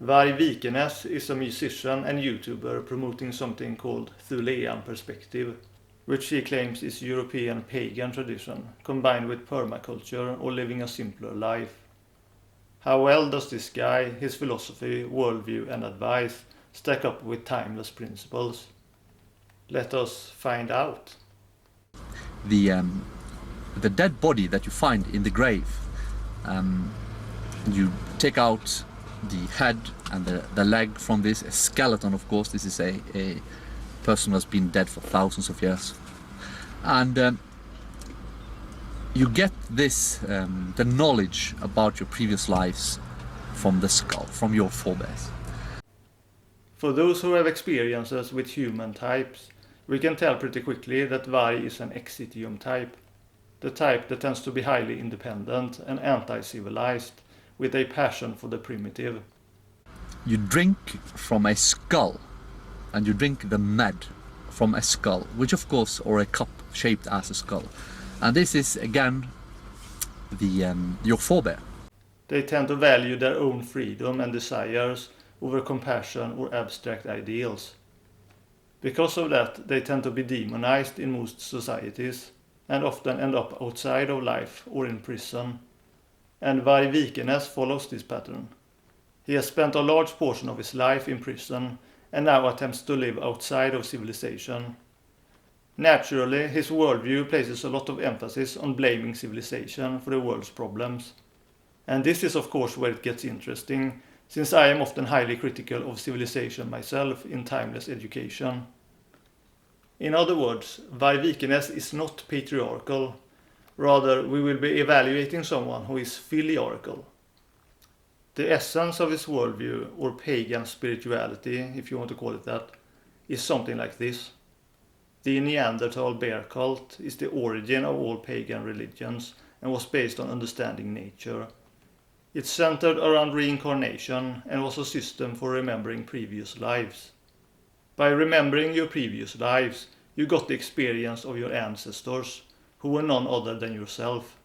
Varg Vikernes is a musician and YouTuber promoting something called Thulean Perspective, which he claims is European pagan tradition combined with permaculture or living a simpler life. How well does this guy, his philosophy, worldview and advice stack up with timeless principles? Let us find out. The dead body that you find in the grave, you take out the head and the leg from this, a skeleton of course. This is a person who has been dead for thousands of years, and you get this the knowledge about your previous lives from the skull, from your forebears. For those who have experiences with human types, we can tell pretty quickly that Varg is an exitium type, the type that tends to be highly independent and anti-civilized, with a passion for the primitive. You drink from a skull, and you drink the med from a skull, which of course, or a cup shaped as a skull. And this is again your forebear. They tend to value their own freedom and desires over compassion or abstract ideals. Because of that, they tend to be demonized in most societies and often end up outside of life or in prison. And Varg Vikernes follows this pattern. He has spent a large portion of his life in prison and now attempts to live outside of civilization. Naturally, his worldview places a lot of emphasis on blaming civilization for the world's problems. And this is of course where it gets interesting, since I am often highly critical of civilization myself in timeless education. In other words, Varg Vikernes is not patriarchal. Rather, we will be evaluating someone who is filiarchal. The essence of his worldview, or pagan spirituality, if you want to call it that, is something like this. The Neanderthal bear cult is the origin of all pagan religions and was based on understanding nature. It centered around reincarnation and was a system for remembering previous lives. By remembering your previous lives, you got the experience of your ancestors, who were none other than yourself.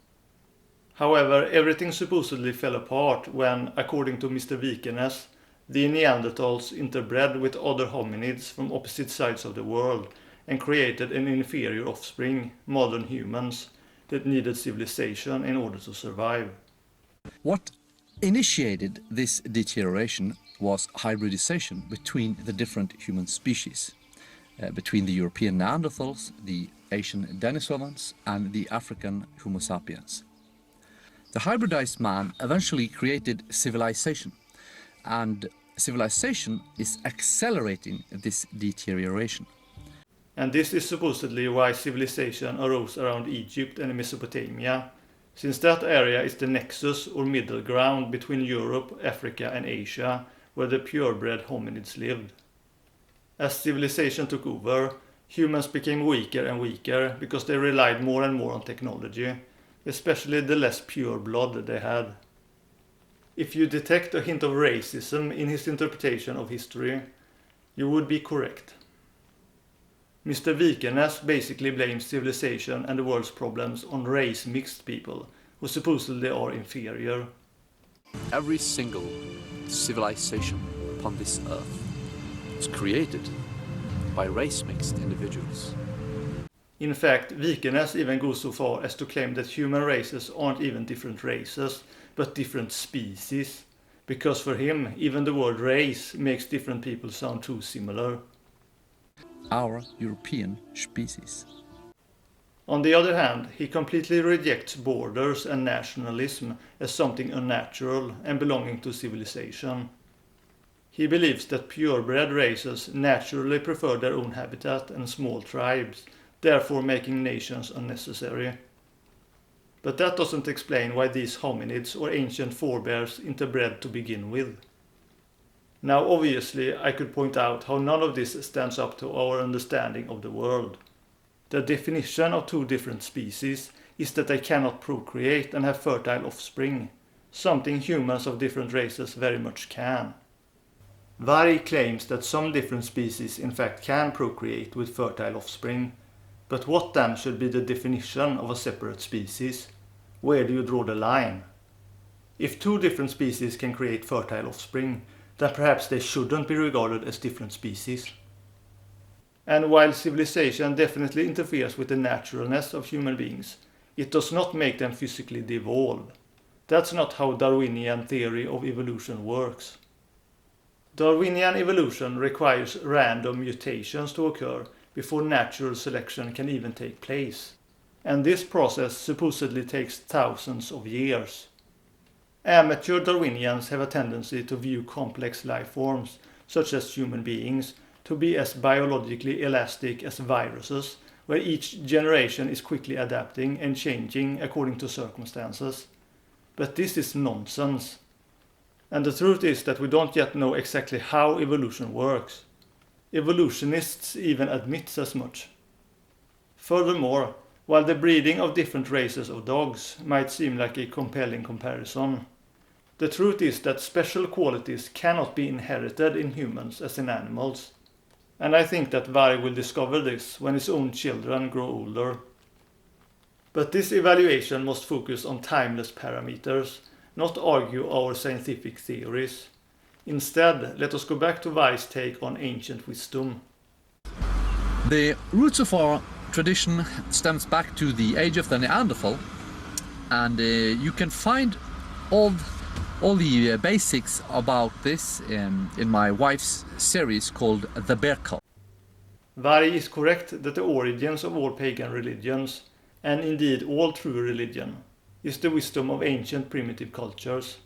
However, everything supposedly fell apart when, according to Mr. Vikernes, the Neanderthals interbred with other hominids from opposite sides of the world and created an inferior offspring, modern humans, that needed civilization in order to survive. What initiated this deterioration was hybridization between the different human species, between the European Neanderthals, the Asian Denisovans, and the African Homo sapiens. The hybridized man eventually created civilization, and civilization is accelerating this deterioration. And this is supposedly why civilization arose around Egypt and Mesopotamia, since that area is the nexus or middle ground between Europe, Africa and Asia, where the purebred hominids lived. As civilization took over, humans became weaker and weaker because they relied more and more on technology, especially the less pure blood they had. If you detect a hint of racism in his interpretation of history, you would be correct. Mr. Vikernes basically blames civilization and the world's problems on race-mixed people, who supposedly are inferior. Every single civilization upon this earth was created by race-mixed individuals. In fact, Vikernes even goes so far as to claim that human races aren't even different races, but different species, because for him, even the word race makes different people sound too similar. Our European species. On the other hand, he completely rejects borders and nationalism as something unnatural and belonging to civilization. He believes that purebred races naturally prefer their own habitat and small tribes, therefore making nations unnecessary. But that doesn't explain why these hominids or ancient forebears interbred to begin with. Now obviously I could point out how none of this stands up to our understanding of the world. The definition of two different species is that they cannot procreate and have fertile offspring, something humans of different races very much can. Varg claims that some different species in fact can procreate with fertile offspring, but what then should be the definition of a separate species? Where do you draw the line? If two different species can create fertile offspring, then perhaps they shouldn't be regarded as different species. And while civilization definitely interferes with the naturalness of human beings, it does not make them physically devolve. That's not how Darwinian theory of evolution works. Darwinian evolution requires random mutations to occur before natural selection can even take place. And this process supposedly takes thousands of years. Amateur Darwinians have a tendency to view complex life forms, such as human beings, to be as biologically elastic as viruses, where each generation is quickly adapting and changing according to circumstances. But this is nonsense. And the truth is that we don't yet know exactly how evolution works. Evolutionists even admit as much. Furthermore, while the breeding of different races of dogs might seem like a compelling comparison, the truth is that special qualities cannot be inherited in humans as in animals. And I think that Varg will discover this when his own children grow older. But this evaluation must focus on timeless parameters, not argue our scientific theories. Instead, let us go back to Varg's take on ancient wisdom. The roots of our tradition stems back to the age of the Neanderthal, and you can find all the basics about this in my wife's series called The Bear Cult. Varg is correct that the origins of all pagan religions, and indeed all true religion, is the wisdom of ancient primitive cultures.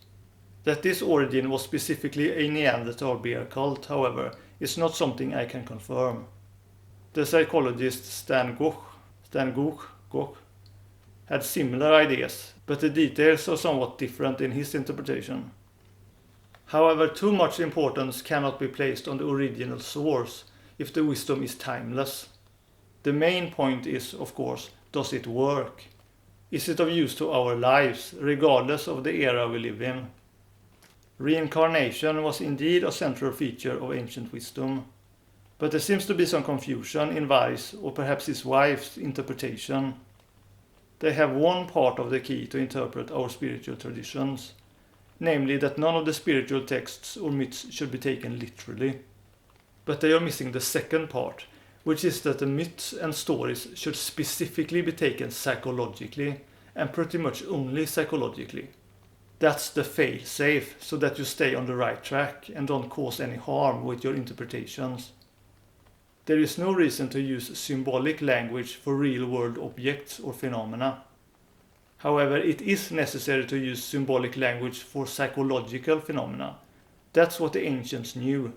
That this origin was specifically a Neanderthal bear cult, however, is not something I can confirm. The psychologist Stan Goch had similar ideas, but the details are somewhat different in his interpretation. However, too much importance cannot be placed on the original source if the wisdom is timeless. The main point is, of course, does it work? Is it of use to our lives, regardless of the era we live in? Reincarnation was indeed a central feature of ancient wisdom, but there seems to be some confusion in Varg's, or perhaps his wife's, interpretation. They have one part of the key to interpret our spiritual traditions, namely that none of the spiritual texts or myths should be taken literally. But they are missing the second part, which is that the myths and stories should specifically be taken psychologically, and pretty much only psychologically. That's the fail-safe, so that you stay on the right track and don't cause any harm with your interpretations. There is no reason to use symbolic language for real-world objects or phenomena. However, it is necessary to use symbolic language for psychological phenomena. That's what the ancients knew.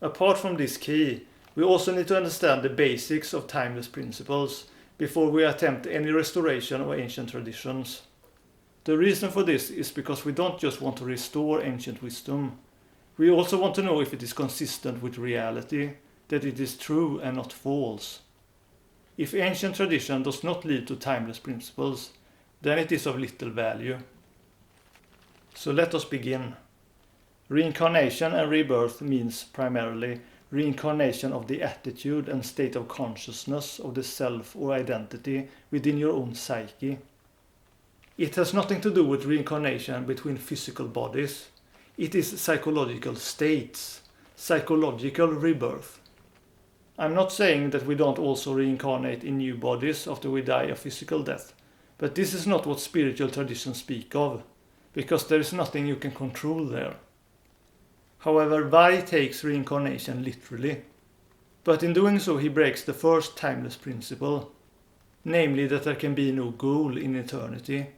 Apart from this key, we also need to understand the basics of timeless principles before we attempt any restoration of ancient traditions. The reason for this is because we don't just want to restore ancient wisdom. We also want to know if it is consistent with reality, that it is true and not false. If ancient tradition does not lead to timeless principles, then it is of little value. So let us begin. Reincarnation and rebirth means primarily reincarnation of the attitude and state of consciousness of the self or identity within your own psyche. It has nothing to do with reincarnation between physical bodies. It is psychological states, psychological rebirth. I'm not saying that we don't also reincarnate in new bodies after we die a physical death, but this is not what spiritual traditions speak of, because there is nothing you can control there. However, Varg takes reincarnation literally, but in doing so he breaks the first timeless principle, namely that there can be no goal in eternity.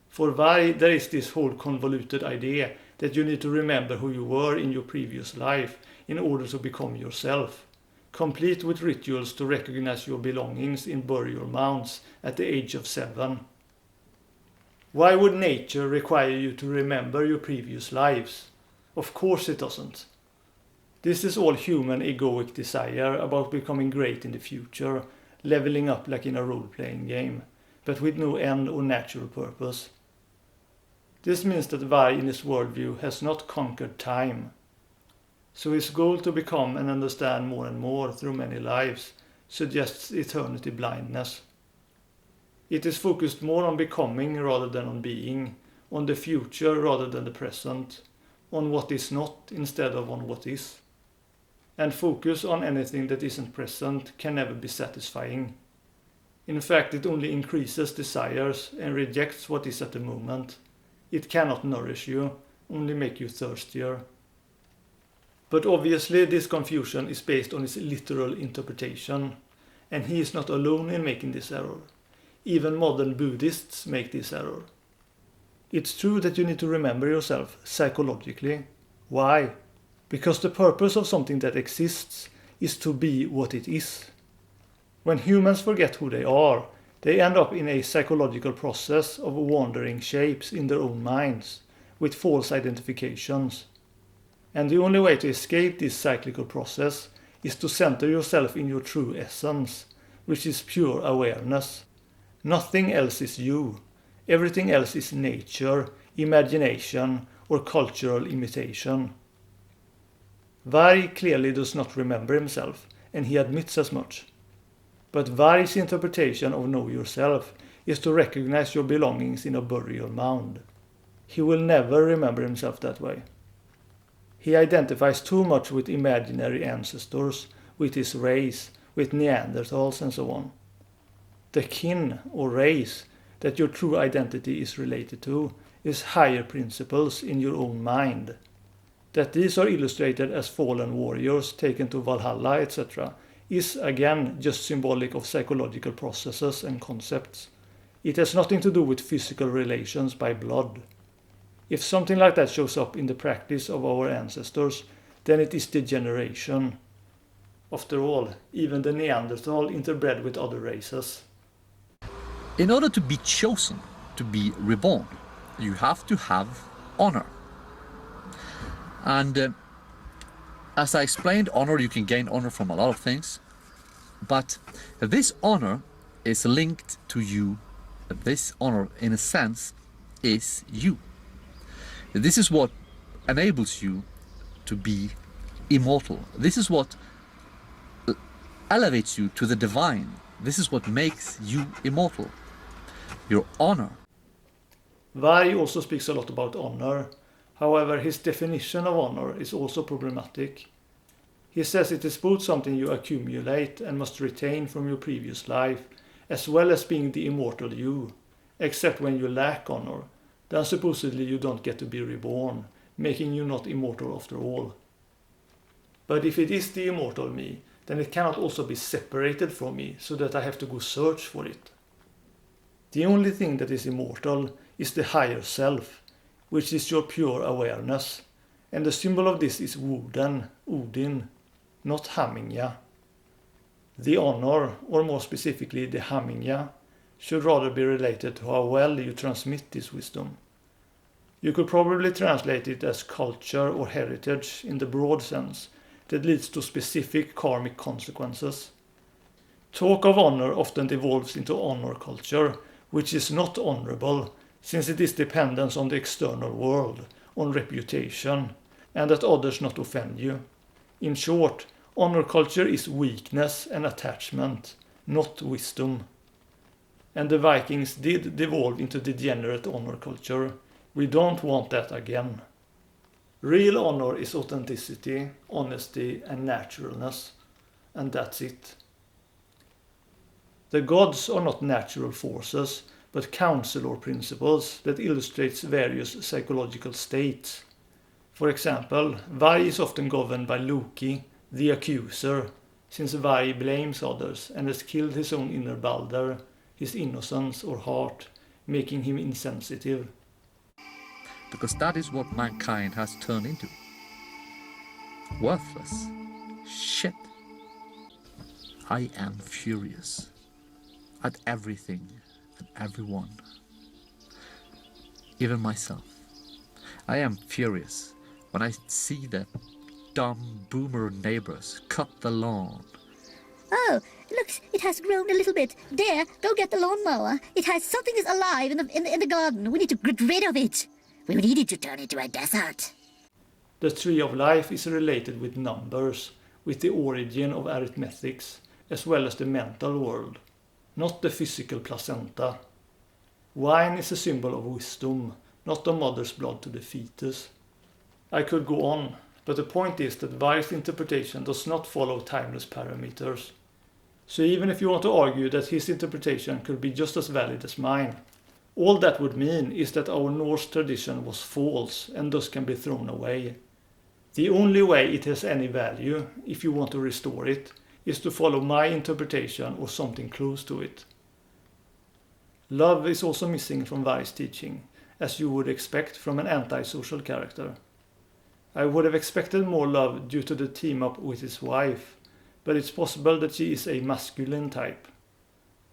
For Varg, there is this whole convoluted idea that you need to remember who you were in your previous life in order to become yourself, complete with rituals to recognize your belongings in burial mounds at the age of 7. Why would nature require you to remember your previous lives? Of course it doesn't. This is all human egoic desire about becoming great in the future, leveling up like in a role-playing game, but with no end or natural purpose. This means that Varg in his worldview has not conquered time. So his goal to become and understand more and more through many lives suggests eternity blindness. It is focused more on becoming rather than on being, on the future rather than the present, on what is not instead of on what is. And focus on anything that isn't present can never be satisfying. In fact, it only increases desires and rejects what is at the moment. It cannot nourish you, only make you thirstier. But obviously this confusion is based on his literal interpretation, and he is not alone in making this error. Even modern Buddhists make this error. It's true that you need to remember yourself psychologically. Why? Because the purpose of something that exists is to be what it is. When humans forget who they are, they end up in a psychological process of wandering shapes in their own minds, with false identifications. And the only way to escape this cyclical process is to center yourself in your true essence, which is pure awareness. Nothing else is you. Everything else is nature, imagination, or cultural imitation. Varg clearly does not remember himself, and he admits as much. But Varg's interpretation of know yourself is to recognize your belongings in a burial mound. He will never remember himself that way. He identifies too much with imaginary ancestors, with his race, with Neanderthals and so on. The kin or race that your true identity is related to is higher principles in your own mind. That these are illustrated as fallen warriors taken to Valhalla, etc., is again just symbolic of psychological processes and concepts. It has nothing to do with physical relations by blood. If something like that shows up in the practice of our ancestors, then it is degeneration. After all, even the Neanderthal interbred with other races. In order to be chosen, to be reborn, you have to have honor. And as I explained, honor, you can gain honor from a lot of things. But this honor is linked to you. This honor, in a sense, is you. This is what enables you to be immortal. This is what elevates you to the divine. This is what makes you immortal. Your honor. Varg also speaks a lot about honor. However, his definition of honor is also problematic. He says it is both something you accumulate and must retain from your previous life, as well as being the immortal you, except when you lack honor. Then supposedly you don't get to be reborn, making you not immortal after all. But if it is the immortal me, then it cannot also be separated from me, so that I have to go search for it. The only thing that is immortal is the higher self, which is your pure awareness, and the symbol of this is Odin, not Haminga. The honor, or more specifically the Haminga, should rather be related to how well you transmit this wisdom. You could probably translate it as culture or heritage in the broad sense that leads to specific karmic consequences. Talk of honor often devolves into honor culture, which is not honorable, since it is dependence on the external world, on reputation, and that others not offend you. In short, honor culture is weakness and attachment, not wisdom. And the Vikings did devolve into degenerate honor culture. We don't want that again. Real honor is authenticity, honesty, and naturalness, and that's it. The gods are not natural forces, but counsel or principles that illustrates various psychological states. For example, Varg is often governed by Loki, the accuser, since Varg blames others and has killed his own inner Balder, his innocence or heart, making him insensitive. Because that is what mankind has turned into. Worthless. Shit. I am furious at everything and everyone. Even myself. I am furious when I see the dumb boomer neighbors cut the lawn. Oh, look, it has grown a little bit. There, go get the lawnmower. It has something is alive in the garden. We need to get rid of it. We need it to turn into a desert. The tree of life is related with numbers, with the origin of arithmetics, as well as the mental world, not the physical placenta. Wine is a symbol of wisdom, not the mother's blood to the fetus. I could go on, but the point is that Varg's interpretation does not follow timeless parameters. So even if you want to argue that his interpretation could be just as valid as mine, all that would mean is that our Norse tradition was false and thus can be thrown away. The only way it has any value, if you want to restore it, is to follow my interpretation or something close to it. Love is also missing from Varg's teaching, as you would expect from an antisocial character. I would have expected more love due to the team up with his wife, but it's possible that she is a masculine type.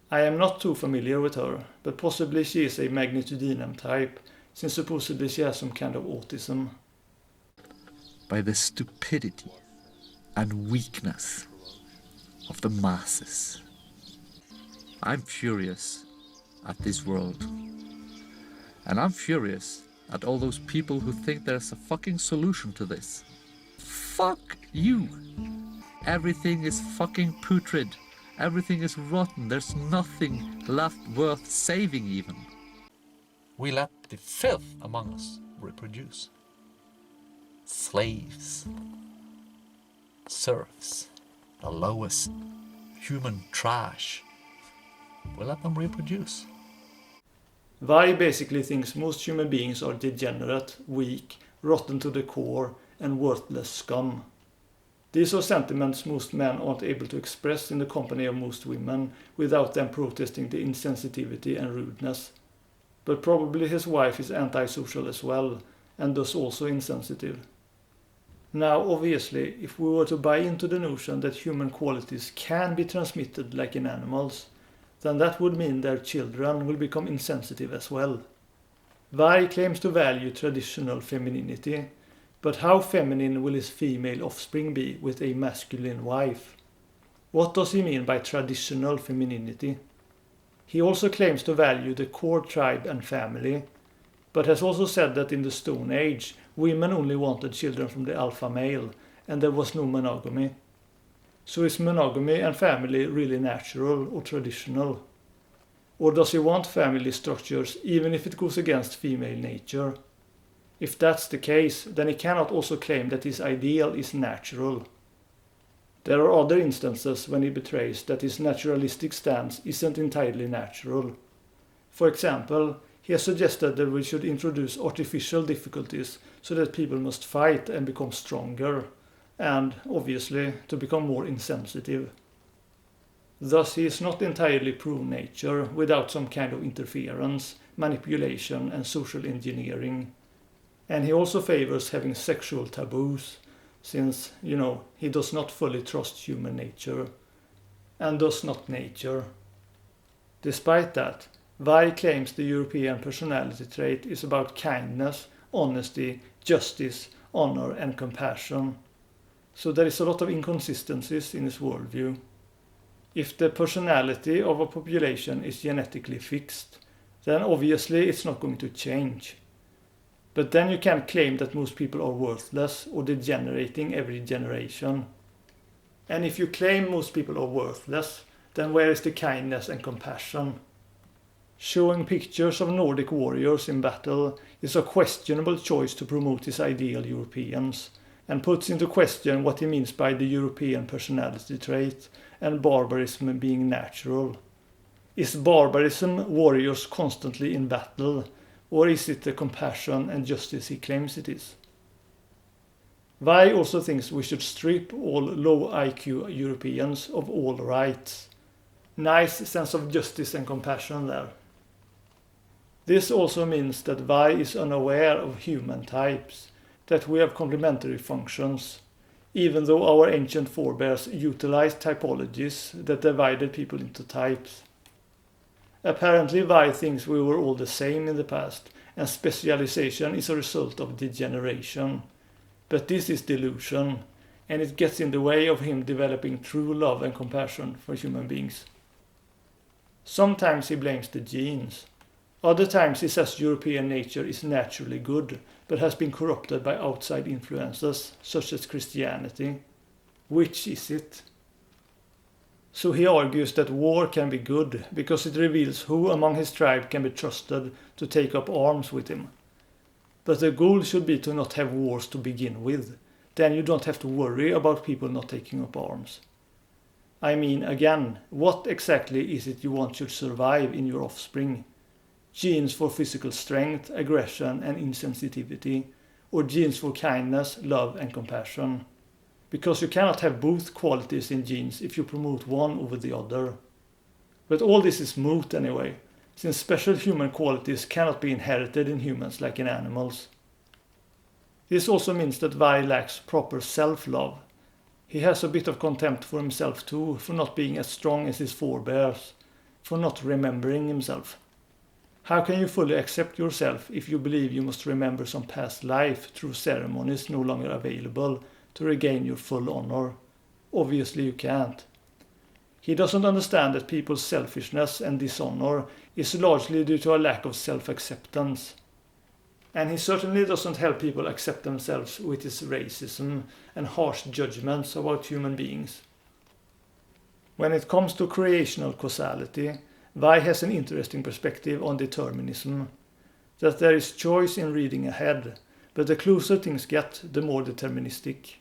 I am not too familiar with her, but possibly she is a magnitudinum type, since supposedly she has some kind of autism. By the stupidity and weakness of the masses. I'm furious at this world. And I'm furious at all those people who think there's a fucking solution to this. Fuck you! Everything is fucking putrid. Everything is rotten. There's nothing left worth saving even. We let the filth among us reproduce. Slaves. Serfs. The lowest human trash. We let them reproduce. Varg basically thinks most human beings are degenerate, weak, rotten to the core, and worthless scum. These are sentiments most men aren't able to express in the company of most women without them protesting the insensitivity and rudeness. But probably his wife is antisocial as well, and thus also insensitive. Now, obviously, if we were to buy into the notion that human qualities can be transmitted like in animals, then that would mean their children will become insensitive as well. Varg claims to value traditional femininity, but how feminine will his female offspring be with a masculine wife? What does he mean by traditional femininity? He also claims to value the core tribe and family, but has also said that in the Stone Age, women only wanted children from the alpha male, and there was no monogamy. So is monogamy and family really natural or traditional? Or does he want family structures even if it goes against female nature? If that's the case, then he cannot also claim that his ideal is natural. There are other instances when he betrays that his naturalistic stance isn't entirely natural. For example, he has suggested that we should introduce artificial difficulties so that people must fight and become stronger, and, obviously, to become more insensitive. Thus he is not entirely pro-nature without some kind of interference, manipulation and social engineering. And he also favors having sexual taboos, since, he does not fully trust human nature, and thus not nature. Despite that, Varg claims the European personality trait is about kindness, honesty, justice, honor and compassion. So there is a lot of inconsistencies in his worldview. If the personality of a population is genetically fixed, then obviously it's not going to change. But then you can't claim that most people are worthless or degenerating every generation. And if you claim most people are worthless, then where is the kindness and compassion? Showing pictures of Nordic warriors in battle is a questionable choice to promote his ideal Europeans, and puts into question what he means by the European personality trait and barbarism being natural. Is barbarism warriors constantly in battle, or is it the compassion and justice he claims it is? Varg also thinks we should strip all low IQ Europeans of all rights. Nice sense of justice and compassion there. This also means that Varg is unaware of human types, that we have complementary functions, even though our ancient forebears utilized typologies that divided people into types. Apparently Varg thinks we were all the same in the past, and specialization is a result of degeneration. But this is delusion, and it gets in the way of him developing true love and compassion for human beings. Sometimes he blames the genes. Other times he says European nature is naturally good, but has been corrupted by outside influences, such as Christianity. Which is it? So he argues that war can be good, because it reveals who among his tribe can be trusted to take up arms with him. But the goal should be to not have wars to begin with. Then you don't have to worry about people not taking up arms. I mean, again, what exactly is it you want should survive in your offspring? Genes for physical strength, aggression and insensitivity, or genes for kindness, love and compassion? Because you cannot have both qualities in genes if you promote one over the other. But all this is moot anyway, since special human qualities cannot be inherited in humans like in animals. This also means that Vi lacks proper self-love. He has a bit of contempt for himself too, for not being as strong as his forebears, for not remembering himself. How can you fully accept yourself if you believe you must remember some past life through ceremonies no longer available to regain your full honor? Obviously you can't. He doesn't understand that people's selfishness and dishonor is largely due to a lack of self-acceptance. And he certainly doesn't help people accept themselves with his racism and harsh judgments about human beings. When it comes to creational causality, Vi has an interesting perspective on determinism, that there is choice in reading ahead, but the closer things get, the more deterministic,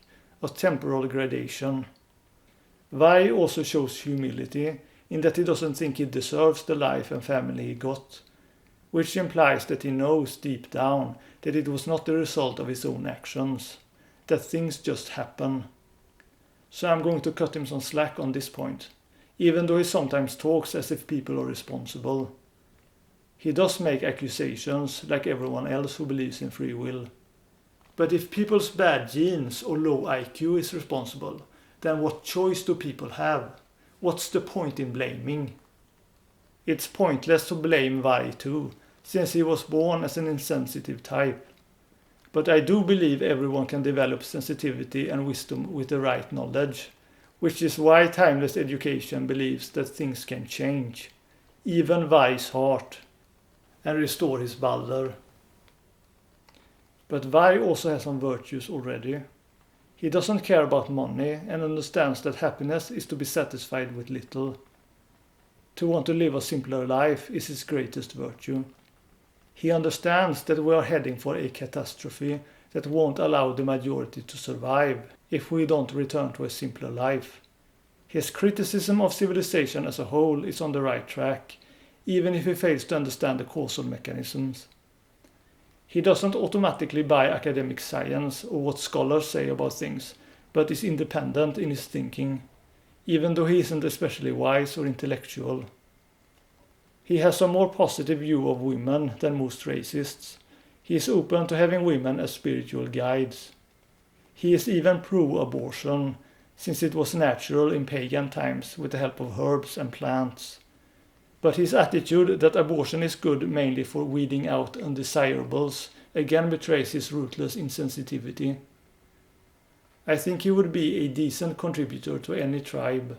a temporal gradation. Vi also shows humility in that he doesn't think he deserves the life and family he got, which implies that he knows deep down that it was not the result of his own actions, that things just happen. So I'm going to cut him some slack on this point, even though he sometimes talks as if people are responsible. He does make accusations like everyone else who believes in free will. But if people's bad genes or low IQ is responsible, then what choice do people have? What's the point in blaming? It's pointless to blame Vi too, since he was born as an insensitive type. But I do believe everyone can develop sensitivity and wisdom with the right knowledge, which is why timeless education believes that things can change, even Vi's heart, and restore his Balder. But Vi also has some virtues already. He doesn't care about money and understands that happiness is to be satisfied with little. To want to live a simpler life is his greatest virtue. He understands that we are heading for a catastrophe that won't allow the majority to survive if we don't return to a simpler life. His criticism of civilization as a whole is on the right track, even if he fails to understand the causal mechanisms. He doesn't automatically buy academic science or what scholars say about things, but is independent in his thinking, even though he isn't especially wise or intellectual. He has a more positive view of women than most racists. He is open to having women as spiritual guides. He is even pro-abortion, since it was natural in pagan times with the help of herbs and plants. But his attitude that abortion is good mainly for weeding out undesirables again betrays his ruthless insensitivity. I think he would be a decent contributor to any tribe.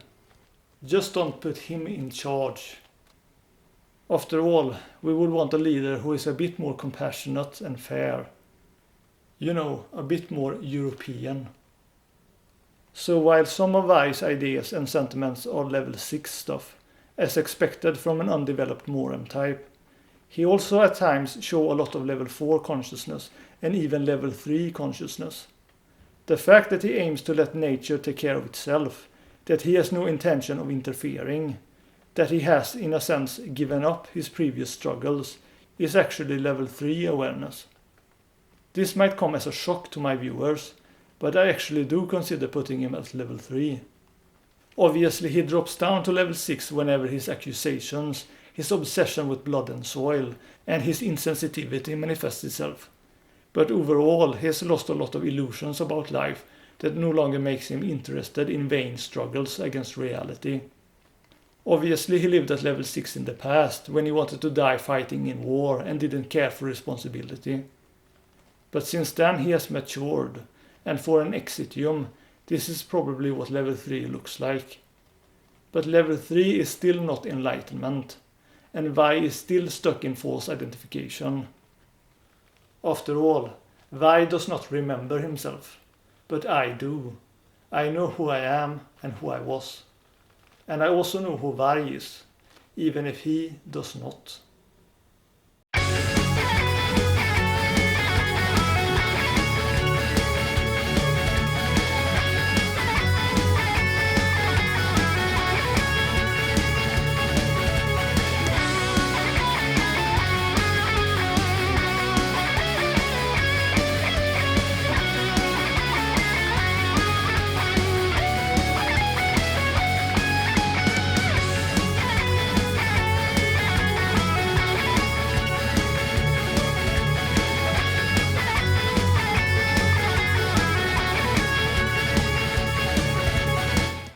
Just don't put him in charge. After all, we would want a leader who is a bit more compassionate and fair. You know, a bit more European. So while some of Vi's ideas and sentiments are level 6 stuff, as expected from an undeveloped Moram type, he also at times shows a lot of level 4 consciousness and even level 3 consciousness. The fact that he aims to let nature take care of itself, that he has no intention of interfering, that he has in a sense given up his previous struggles, is actually level 3 awareness. This might come as a shock to my viewers, but I actually do consider putting him at level 3. Obviously he drops down to level 6 whenever his accusations, his obsession with blood and soil, and his insensitivity manifests itself. But overall he has lost a lot of illusions about life that no longer makes him interested in vain struggles against reality. Obviously he lived at level 6 in the past, when he wanted to die fighting in war and didn't care for responsibility. But since then he has matured, and for an exitium, this is probably what level 3 looks like. But level 3 is still not enlightenment, and Vi is still stuck in false identification. After all, Vi does not remember himself, but I do. I know who I am and who I was. And I also know who Varg is, even if he does not.